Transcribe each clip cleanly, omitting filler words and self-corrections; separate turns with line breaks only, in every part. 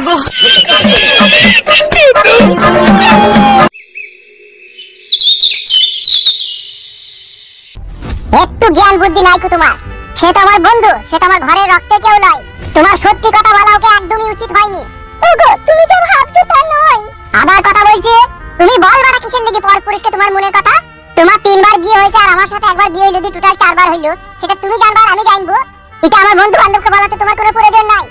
মাগো
একটু জ্ঞান বুদ্ধি নাই কো তোমার। সে তো আমার বন্ধু, সে তো আমার ঘরের রক্তে কেউ নয়। তোমার সত্যি কথা বলা ওকে একদমই উচিত হয়নি। ওগো তুমি যা ভাবছো তা নয়। আবার কথা বলছি, তুমি বল বাড়া কিসের লাগি পরপুরুষকে তোমার মনের কথা। তোমার 3বার বিয়ে হয়েছে আর আমার সাথে একবার বিয়ে হইলো, দি টোটাল 4বার হইলো। সেটা তুমি জানবা আর আমি জানবো? এটা আমার বন্ধু বান্ধবকে বলাতে তোমার কোনো প্রয়োজন নাই।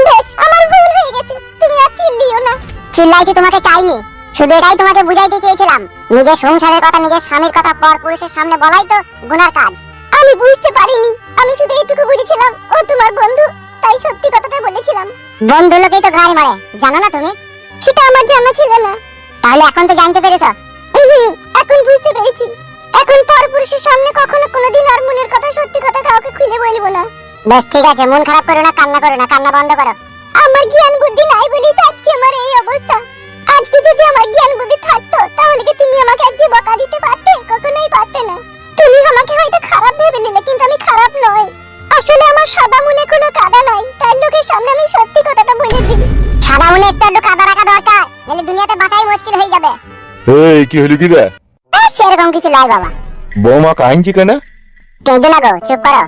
বেশ, আমার ভুল হয়ে গেছে, তুমি আর চিল্লিও না। চিল্লাইতে তোমাকে চাইনি, শুধু এটাই তোমাকে বুঝাইতে চেয়েছিলাম, নিজের সংসারের কথা, নিজের স্বামীর কথা পরপুরুষের সামনে বলাই তো গুনার কাজ। আমি বুঝতে পারিনি, আমি শুধু এইটুকু বুঝেছিলাম ও তোমার বন্ধু, তাই সত্যি কথাটা বলেছিলাম। বন্ধু লোকেই তো গাড়ি মারে, জানো না তুমি? সেটা আমার জানা ছিল না। তাহলে এখন তো জানতে পেরেছো? এখন বুঝতে পেরেছি। এখন পরপুরুষের সামনে কখনো কোনোদিন আর মনের কথা, সত্যি কথা কাউকে খুলে বলবো না। বেশ ঠিক আছে, মন খারাপ করো না, কান্না করো না, কান্না বন্ধ করো। আমার জ্ঞান বুদ্ধি নাই বলেই তো আজকে আমার এই অবস্থা। আজকে যদি আমার জ্ঞান বুদ্ধি থাকতো তাহলে কি তুমি আমাকে আজকে বকা দিতে পারতে? কখনোই পারতে না। তুমি আমাকে হয়তো খারাপ ভেবে নিলে, কিন্তু আমি খারাপ নই। আসলে আমার সাদা মনে কোনো কাদা নাই, তাই লোকের সামনে আমি সত্যি কথাটা বলে দিই। সাদা মনে একটু একটু কাদা রাখা দরকার, নাহলে দুনিয়াতে বাঁচাই মুশকিল হয়ে যাবে।
এই কি হলো কি রে?
সেরকম কিছু নয় বাবা।
বৌমা কাঁদছে কেন?
কেঁদো না গো, চুপ করো।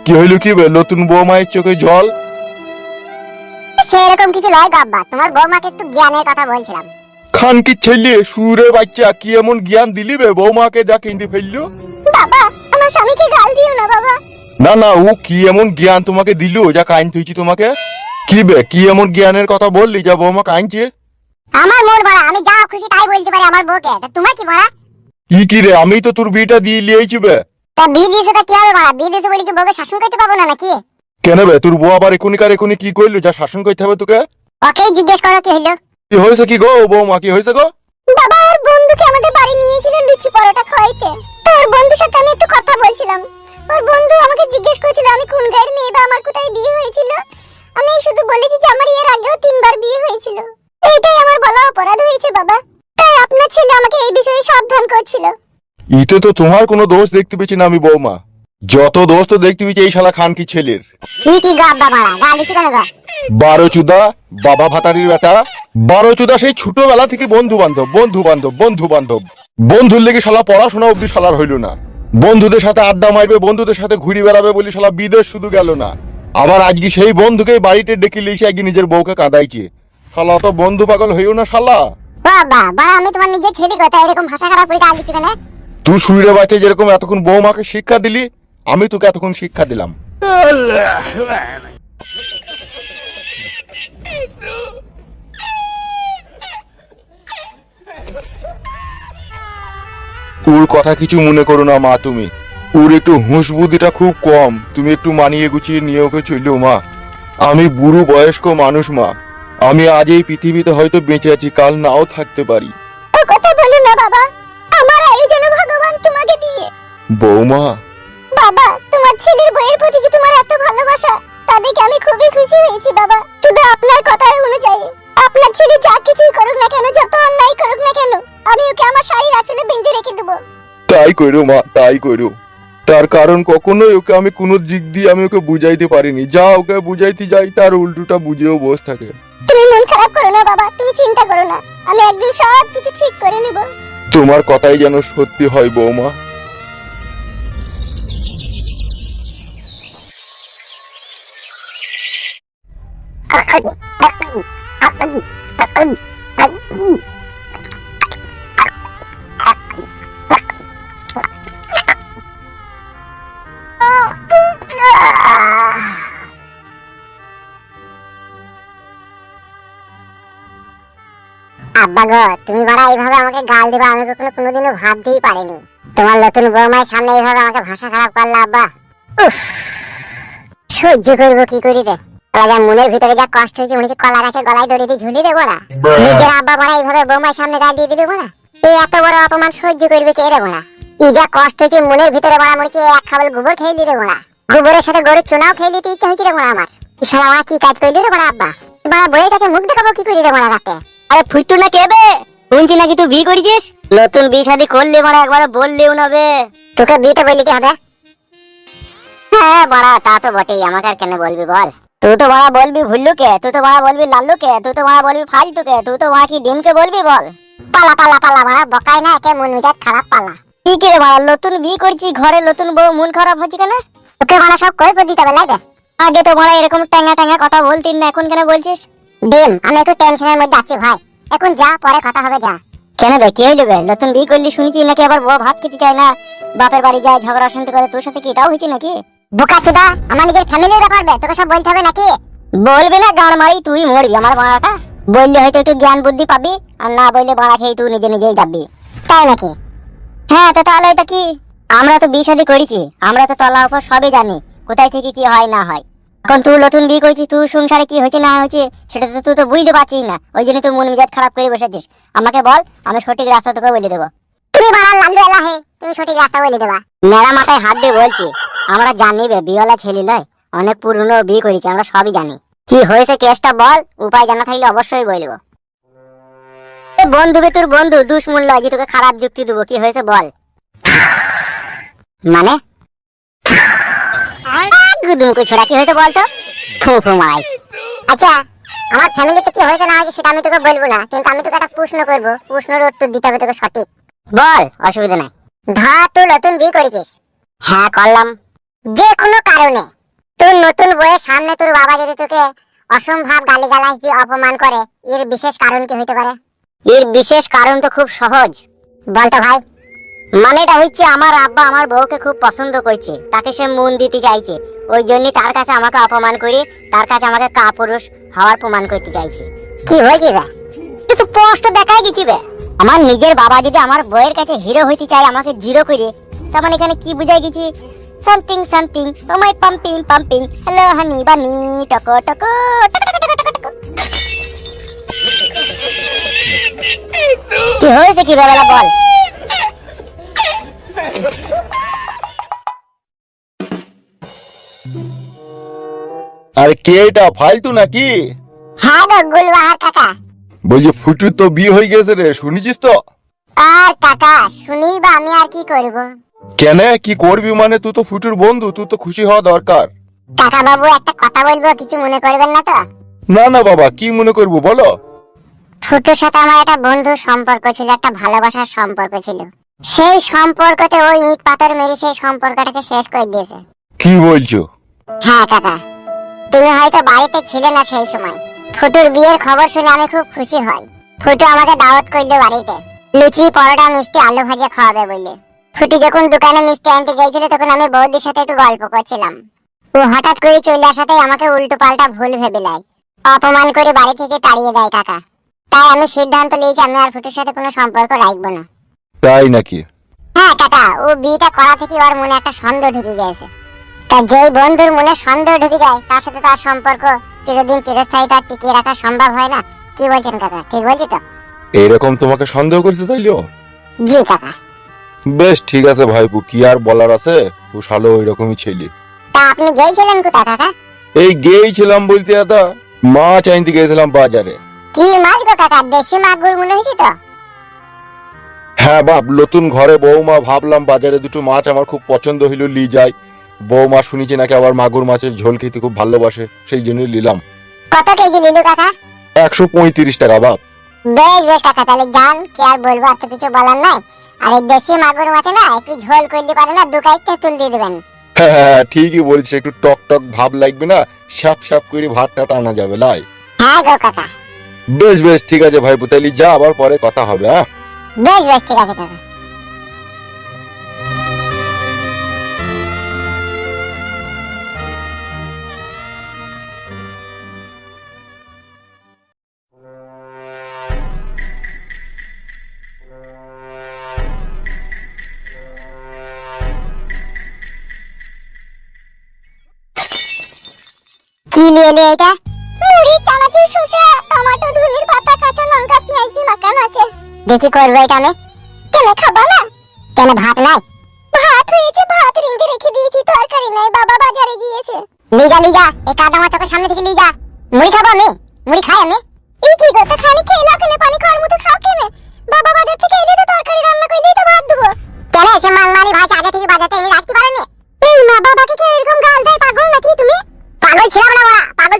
কি হইলো কি বে? নতুন বৌমায়ের চোখে জল?
সেরকম কিছু নয় গো আব্বা, তোমার বৌমাকে একটু জ্ঞানের কথা বলছিলাম।
খানকি ছেলে সুরে বাচ্চা, কি এমন জ্ঞান দিলি বে বৌমাকে যা কিনতে ফেললো?
বাবা, আমার স্বামীকে গাল দিও না বাবা।
না না, ও কি এমন জ্ঞান তোমাকে দিল যা কাইন থইছি তোমাকে? কি বে, কি এমন জ্ঞানের কথা বললি যা বৌমা কাইনছে?
আমার মন ভরা, আমি যা খুশি তাই বলতে পারি আমার বউকে, তা তোমার কি ভরা?
কি রে, আমি তো তোর বিয়েটা দিয়ে লিয়েছি বে।
তা বিয়ে দিয়েছে তা কি হবে ভরা? বিয়ে দিয়েছে বলে কি বউকে শাসন করতে পাবো না নাকি?
কেন বে, তোর বউ আবার এখনই কি করলো যা শাসন করতে হবে তোকে?
ওকেই জিজ্ঞেস করো কি হইলো।
কি হয়েছে কি গো বৌমা, কি হয়েছে গো?
বাবা, ওর বন্ধুকে আমাদের বাড়ি নিয়েছিল লুচি পরোটা খাওয়াইতে। তো ওর বন্ধুর সাথে আমি একটু কথা বলছিলাম। ওর বন্ধু আমাকে জিজ্ঞেস করেছিল আমি কোন গায়ের মেয়ে বা আমার কোথায় বিয়ে হয়েছিল। আমি শুধু বলেছি যে আমার এর আগেও 3বার বিয়ে হয়েছিল। এইটাই আমার বলা অপরাধ হয়েছে বাবা। তাই আপনার ছেলে আমাকে এই বিষয়ে সাবধান করছিল।
ইতে তো তোমার কোনো দোষ দেখতে পেয়েছি না আমি বৌমা, যত দোষ তো দেখতে পেয়েছি এই শালা খানকি ছেলের।
তুই কি গা বাবা গা দিচ্ছি কেন গা?
12 চুদা বাবা ভাতারির বেটা। 12 চুদা সেই ছোটবেলা থেকে বন্ধুর লেগে শালা পড়াশোনা অব্দি শালার হইল না। বন্ধুদের সাথে আড্ডা মারবে, বন্ধুদের সাথে ঘুরে বেড়াবে বলে শালা বিদেশ শুধু গেল না, আবার আজকে সেই বন্ধুকে বাড়িতে ডেকে লিয়েছে আজকে নিজের বউকে কাঁদাইছে। শালা তো বন্ধু পাগল হইও না শালা।
বাবা বাবা, আমি তোমার নিজের ছেলে কথা এরকম ভাষা খারাপ করে গাল দিচ্ছি কেন?
তুই শুইরে বাচ্চা যেরকম এতক্ষণ বৌমাকে শিক্ষা দিলি, আমি তোকে এতক্ষণ শিক্ষা দিলাম। ওর কথা কিছু মনে করো না মা, তুমি ওর একটু হুঁশ বুদ্ধিটা খুব কম, তুমি একটু মানিয়ে গুছিয়ে নিয়ে ওকে চললো মা। আমি বুড়ো বয়স্ক মানুষ মা, আমি আজ এই পৃথিবীতে হয়তো বেঁচে আছি, কাল নাও থাকতে পারি।
ও কথা বলো না বাবা, আমার আয়োজন ভগবান তোমাকে দিয়ে।
বৌমা,
বাবা, তোমার ছেলের বইয়ের প্রতি যে তোমার এত ভালোবাসা তা দেখে আমি খুবই খুশি হয়েছি বাবা। শুধু আপনার কথা অনুযায়ী আপনার ছেলে যা কিছুই করুক না কেন, যত অন্যায় করুক না কেন, আমি ওকে আমার শাড়ির আঁচলে বেঁধে রেখে দেবো।
তাই করো মা, তাই করো। তার কারণ কখনোই ওকে আমি কোনো দিক দিয়ে আমি ওকে বুঝাইতে পারিনি, যা ওকে বুঝাইতে যাই তার উল্টোটা বুঝেও বস থাকে।
তুমি মন খারাপ করো না বাবা, তুমি চিন্তা করো না, আমি একদিন সব কিছু ঠিক করে নেব।
তোমার কথাই যেন সত্যি হয় বৌমা।
আব্বা গো, তুমি বাড়া এইভাবে আমাকে গাল দিবা আমি কখনো কোনোদিনও ভাবতেই পারিনি। তোমার নতুন বৌমার সামনে এইভাবে আমাকে ভাষা খারাপ করলা আব্বা। উফ, সহ্য করবো কি করি রে? যা মনের ভিতরে যা কষ্ট হয়েছে মনে হচ্ছে কলা গাছে গলায় দড়ি দিয়ে ঝুলি দেবো না। নিজের আব্বা বাড়া এইভাবে বৌমার সামনে গাল দিয়ে দিলি না, এই এত বড় অপমান সহ্য করবে কে রে বোনা? এই যা কষ্ট হয়েছে মনের ভিতরে বাড়া মনে হচ্ছে এক খাবল গোবর খেয়ে দিলে বোনা, গোবরের সাথে গরুর চুনাও খেয়ে দিতে ইচ্ছা হয়েছে রে বোনা আমার। ইশারা আমার কি কাজ করলি রে বোনা আব্বা? বাড়া বইয়ের কাছে মুখ দেখাবো কি করি রে বোনা রাতে?
আরে ফুটু না কে বে? শুনছি নাকি তুই বিয়ে করেছিস? নতুন বিয়ে শাদী করলে মানে একবার বললেও না বে।
তোকে বিয়েতে বললি কি হবে?
হ্যাঁ বড়া, তা তো বটেই, আমাকে আর কেন বলবি বল? তুই তো মারা বলবি ভুল্লুকে, তুই তো মারা বলবি লাল্লুকে, তুই তো মারা বলবি ফালতুকে, তুই তো মারা কি ডিমকে বলবি বল?
পালা পালা পালা মারা বকাই না, একে মন মেজাজ খারাপ পালা।
কি কি রে মারা, নতুন বিয়ে করছি, ঘরে নতুন বউ, মন খারাপ হচ্ছে কেন?
ওকে মারা সব কই দিতে হবে লাগে।
আগে তো মারা এরকম ট্যাঙ্গা ট্যাঙ্গা কথা বলতিস না, এখন কেন বলছিস?
ডিম, আমি একটু টেনশনের মধ্যে আছি ভাই, এখন যা, পরে কথা হবে যা।
কেন বে, কি হইলো বে? নতুন বিয়ে করলি শুনেছি নাকি আবার বউ ভাত খেতে চায় না, বাপের বাড়ি যায়, ঝগড়া শান্তি করে, তোর সাথে কি এটাও হয়েছে নাকি?
বোকাচোদা, আমার নিজের ফ্যামিলির ব্যাপার বে, তোকে সব বলতে হবে নাকি?
বলবি না, গান মারি তুই মরবি আমার বাড়াটা। বললে হয়তো একটু জ্ঞান বুদ্ধি পাবি, আর না বললে বাড়া খেয়ে তুই নিজে নিজেই যাবি।
তাই নাকি?
হ্যাঁ, তো তাহলে এটা কি? আমরা তো বিয়ে শাদী করেছি, আমরা তো তলা উপর সবই জানি, কোথায় থেকে কি হয় না হয়। এখন তুই নতুন বিয়ে করেছিস, তুই সংসারে কি হয়েছে না হয়েছে সেটা তো তুই তো বুঝতে পারছিস না, ওই জন্য তুই মন মেজাজ খারাপ করে বসেছিস। আমাকে বল, আমি সঠিক রাস্তা তোকে বলে দেবো।
তুমি মারা লাল্লু এলা হে, তুমি সঠিক রাস্তা বলে দেবা।
মেরা মাথায় হাত দিয়ে বলছি, আমরা জানি বে বিয়েওয়ালা ছেলে নয়, অনেক পুরনো বিয়ে করেছি, আমরা সবই জানি। কি হয়েছে কেসটা বল, উপায় জানা থাকলে অবশ্যই বলবো। বন্ধু বে তোর বন্ধু, দুশ্মন লয় যে তোকে খারাপ যুক্তি দেবো। কি হয়েছে বল। মানে গুদুমকু ছোড়া, কি হয়েছে বলতো? ফু ফু মারাইছি।
আচ্ছা, আমার ফ্যামিলিতে কি হয়েছে না হয়েছে সেটা আমি তোকে বলবো না, কিন্তু আমি তোকে একটা প্রশ্ন করবো, প্রশ্নের উত্তর দিতে হবে তোকে সঠিক।
বল, অসুবিধা নাই।
ধর তুই নতুন বিয়ে করেছিস,
হ্যাঁ করলাম।
যে কোনো কারণে তোর নতুন বউয়ের সামনে তোর বাবা যদি তোকে অসম্ভব গালিগালাজ দিয়ে অপমান করে, এর বিশেষ কারণ কি হইতে পারে?
এর বিশেষ কারণ তো খুব সহজ।
বলতো ভাই।
মানে এটা হচ্ছে, আমার আব্বা আমার বউকে খুব পছন্দ করছে, তাকে সে মন দিতে চাইছে, ওই জন্য তার কাছে আমাকে অপমান করে, তার কাছে আমাকে কাপুরুষ হওয়ার প্রমাণ করতে চাইছে।
কি হয়েছে বে?
তুই তো স্পষ্ট দেখাই গেছি বে। আমার নিজের বাবা যদি আমার বউয়ের কাছে হিরো হইতে চায়, আমাকে জিরো করে, তার মানে এখানে কি বুঝাই গেছি? সামথিং সামথিং, ও মাই পাম্পিং পাম্পিং, হ্যালো হানি বানি, টকো টকো টকো টকো টকো টকো। কি হয়েছে কি বেলা বল।
আরে কে এটা, ফালতু নাকি?
হ্যাঁ গো গুলবাহার কাকা।
বলছি ফুটু তো বিয়ে হয়ে গেছে রে, শুনেছিস তো?
আর কাকা শুনি বা আমি আর কি করব?
কেন কি করবি মানে, তুই তো ফুটুর বন্ধু, তুই তো খুশি হওয়া দরকার।
কাকা বাবু একটা কথা বলবো, কিছু মনে করবেন না তো?
না না বাবা, কি মনে করবো বলো।
ফুটুর সাথে আমার একটা বন্ধুর সম্পর্ক ছিল, একটা ভালোবাসার সম্পর্ক ছিল। সেই সম্পর্কতে ওই ইট পাথর মেরে সেই সম্পর্কটাকে শেষ করে দিয়েছে।
কি বলছো?
হ্যাঁ কাকা, তুমি হয়তো বাড়িতে ছিলে না সেই সময়। ফুটুর বিয়ের খবর শুনে আমি খুব খুশি হই। ফুটু আমাকে দাওয়াত করলো বাড়িতে, লুচি পরোটা মিষ্টি আলু ভাজা খাওয়াবে বলে। ফুটু যখন দোকানে মিষ্টি আনতে গিয়েছিল, তখন আমি বৌদির সাথে একটু গল্প করছিলাম। ও হঠাৎ করে চলে আসাতেই আমাকে উল্টো পাল্টা ভুল ভেবে নেয়, অপমান করে বাড়ি থেকে তাড়িয়ে দেয় কাকা। তাই আমি সিদ্ধান্ত নিয়েছি আমি আর ফুটুর সাথে কোনো সম্পর্ক রাখবো না।
তাই নাকি?
হ্যাঁ কাকা, ও বিয়েটা করা থেকে ওর মনে একটা সন্দেহ ঢুকে গেছে। তা যেই বন্ধুর মনে সন্দেহ ঢুকে যায়, তার সাথে তার সম্পর্ক চিরদিন চিরস্থায়ী তার টিকিয়ে রাখা সম্ভব হয় না। কি বলছেন কাকা, ঠিক বলছি তো?
এইরকম তোমাকে সন্দেহ করছে তাইলেও?
জি কাকা।
বেশ ঠিক আছে ভাইপু, কি আর বলার আছে, ও শালো ওইরকমই ছেলে।
তা আপনি গিয়েছিলেন কোথায় কাকা?
এই গিয়েছিলাম বলতে দাদা, মাছ আনতে গেছিলাম বাজারে।
কি মাছ গো কাকা, দেশি মাগুর মনে হয়েছে তো?
হ্যাঁ বাপ, নতুন ঘরে বৌমা, ভাবলাম বাজারে দুটো মাছ আমার খুব পছন্দ হইলো, লি যাই। বৌমা শুনেছি নাকি আবার মাগুর মাছের ঝোল খেতে খুব ভালোবাসে, সেই জন্য নিলাম।
কত কেজি নিল কাকা?
135 টাকা বাপ।
বেশ বেশ কাকা, তাহলে যান, কি আর বলবো, আর তো কিছু বলার নাই। আর এই দেশি মাগুর মাছে না একটু ঝোল করলে পারে না, 2 কাইটটা তুল দিয়ে দেবেন।
হ্যাঁ ঠিকই বলছিস, একটু টক টক ভাব লাগবে না, সাপ সাপ করে ভাতটা টানা যাবে লাই।
হ্যাঁ গো কাকা।
বেশ বেশ ঠিক আছে ভাইপু, তাহলে যা, আবার পরে কথা হবে। হ্যাঁ
বেশ বেশ ঠিক আছে কাকা। কি নিয়ে এটা? মুড়ি, চানাচুর, শসা, টমেটো, ধনির পাতা, কাঁচা লঙ্কা, পেঁয়াজ দিয়ে মাখানো আছে। দেখি করবো এটা আমি। কেন খাবো না? কেন ভাত নাই? ভাত হয়েছে, ভাত রেঁধে রেখে দিয়েছি, তরকারি নাই, বাবা বাজারে গিয়েছে। লিজা লিজা, এই কাদা আমার চোখের সামনে থেকে লিজা। মুড়ি খাবো আমি, মুড়ি খাই আমি। এই কি করতে খানি খেয়ে লাও, কেন পানি খাওয়ার মতো খাও কেন? বাবা বাজার থেকে এলে তো তরকারি রান্না করলেই তো ভাত দেবো। কেন এসে মাংমারি ভাষা আগে থেকে বাজারটা এনে রাখতে পারেনি? এই মা বাবাকে কি এরকম গাল দেয়? পাগল নাকি তুমি? পাগল ছিলাম না, পাগল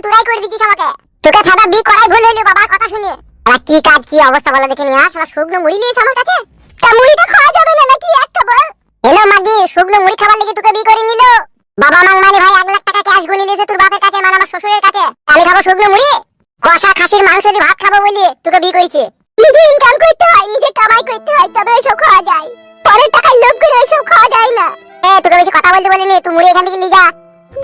হইলো বাবার কথা শুনে। আর কি কাজ কি অবস্থা বলো দেখে নিয়ে আসলা শুকনো মুড়ি নিয়েছে আমার কাছে। তা মুড়িটা খাওয়া যাবে না নাকি একটা বল? এলো মাগি শুকনো মুড়ি খাবার লেগে তোকে বিয়ে করে নিল। বাবা মাংমানি ভাই 1 লাখ টাকা ক্যাশ গুনি নিয়েছে তোর বাপের কাছে মানে আমার শ্বশুরের কাছে। আমি খাবো শুকনো মুড়ি? কষা খাসির মাংস দিয়ে ভাত খাবো বলি তোকে বিয়ে করেছে। নিজে ইনকাম করতে হয়, নিজে কামাই করতে হয়, তবে এসব খাওয়া যায়। পরের টাকায় লোভ করে এসব খাওয়া যায় না। তোকে বেশি কথা বলতে বলিনি, তুই মুড়ি এখান থেকে নিয়ে যা।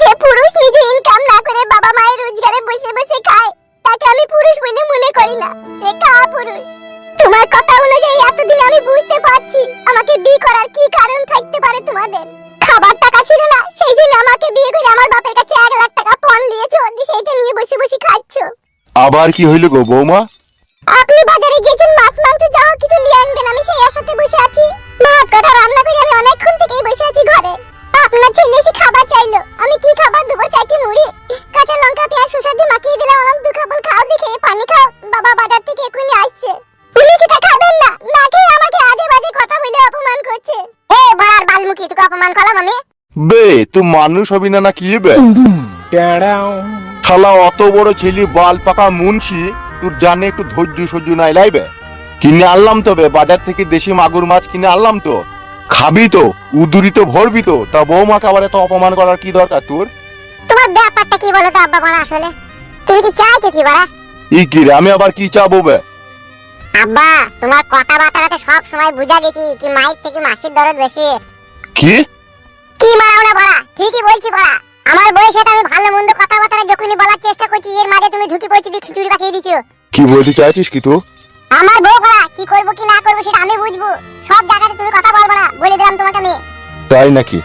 যে পুরুষ নিজে ইনকাম না করে বাবা মায়ের রোজগারে বসে বসে খায় তাকে আমি পুরুষ বলে মনে করি না, সে কাপুরুষ। তোমার কথা অনুযায়ী এতদিন আমি বুঝতে পারছি আমাকে বিয়ে করার কি কারণ থাকতে পারে তোমাদের। খাবার টাকা ছিল না সেই জন্য আমাকে বিয়ে করে আমার বাপের কাছে 1 লাখ টাকা পণ নিয়েছো, সেইটা নিয়ে বসে বসে খাচ্ছো।
আবার কি হইলো গো বৌমা?
আপনি বাজারে গিয়েছেন মাছ মাংস যা হোক কিছু নিয়ে আনবেন, আমি সেই আশাতে বসে আছি। ভাত কটা রান্না করে আমি অনেকক্ষণ থেকেই বসে আছি ঘরে। আপনার ছেলে এসে খাবার চাইলো, আমি কি খাবার দেবো? চাইছি মুড়ি, কাঁচা লঙ্কা পেঁয়াজ শসা দিয়ে মাখিয়ে দিলাম। আমার দু খাবার খাও, দেখে পানি খাও, বাবা বাজার থেকে এখনই আসছে। উনি সেটা খাবেন না, না খেয়ে আমাকে আজে বাজে কথা বলে অপমান করছে। বড়ার বালমুখী, তোকে অপমান করলাম আমি?
বে তুই মানুষ হবি না না কি বে? শালা অত বড় ছেলে বাল পাকা মুন্সি, তোর জানে একটু ধৈর্য সহ্য নাই লাইবে? কিনে আনলাম তো বে, বাজার থেকে দেশি মাগুর মাছ কিনে আনলাম তো, খাবি তো, উদুরি তো ভরবি তো, তা বৌমাকে আবার এত অপমান করার কি দরকার তোর?
তোমার ব্যাপারটা কি বলো তো আব্বা বড়া? আসলে তুমি কি চাইছো কি বড়া?
ই কি রে, আমি আবার কি চাবো বে?
আব্বা তোমার কথাবার্তাতে সব সময় বুঝা গেছি কি মাইক থেকে মাসির দরদ বেশি।
কি
কি মারাও না বড়া, ঠিকই বলছি বড়া। আমার বউয়ের সাথে আমি ভালো মন্দ কথাবার্তা যখনই বলার চেষ্টা করছি এর মাঝে তুমি ঢুকে পড়ছি, দিয়ে খিচুড়ি পাকিয়ে দিছো।
কি বলতে চাইছিস কি তুই?
আমার বউ বড়া কি করবো কি না করবো সেটা আমি বুঝবো, সব জায়গাতে তুমি কথা বলবো না বলে দিলাম তোমাকে আমি।
তাই নাকি?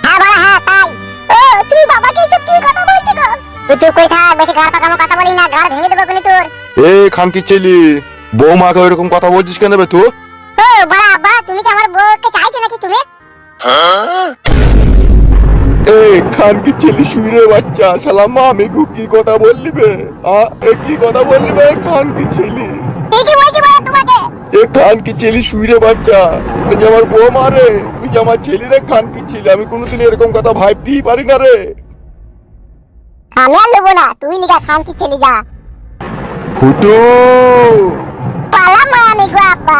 হ্যাঁ বড়া হ্যাঁ তাই। ও তুমি বাবাকে এসব কি কথা বলছো গো? তুই চুপ করে থাক, বেশি ঘর পাকামো কথা বলি না, ঘর ভেঙে দেবো কোনি তোর।
এ খানকি ছেলে, বৌমাকে ওইরকম কথা বলছিস কেন বে তুই?
ও বড়া আব্বা তুমি কি আমার বউকে চাইছো নাকি তুমি?
এই খানকি ছেলে শুইরে বাচ্চা, শালা মামি কি কথা বললি বে? এ কি কথা বললি বে খানকি ছেলে?
ঠিকই বলছি বড়া তোমাকে।
এ খানকি ছেলে শুইরে বাচ্চা, তুই যে আমার বৌমা রে, তুই যে আমার ছেলে রে খানকি ছেলে, আমি কোনোদিন এরকম কথা ভাবতেই পারি না রে।
আমি আর নেবো না, তুই লিগা খান কি ছেলে যা।
ফুটু
পালাম আমি গো আব্বা।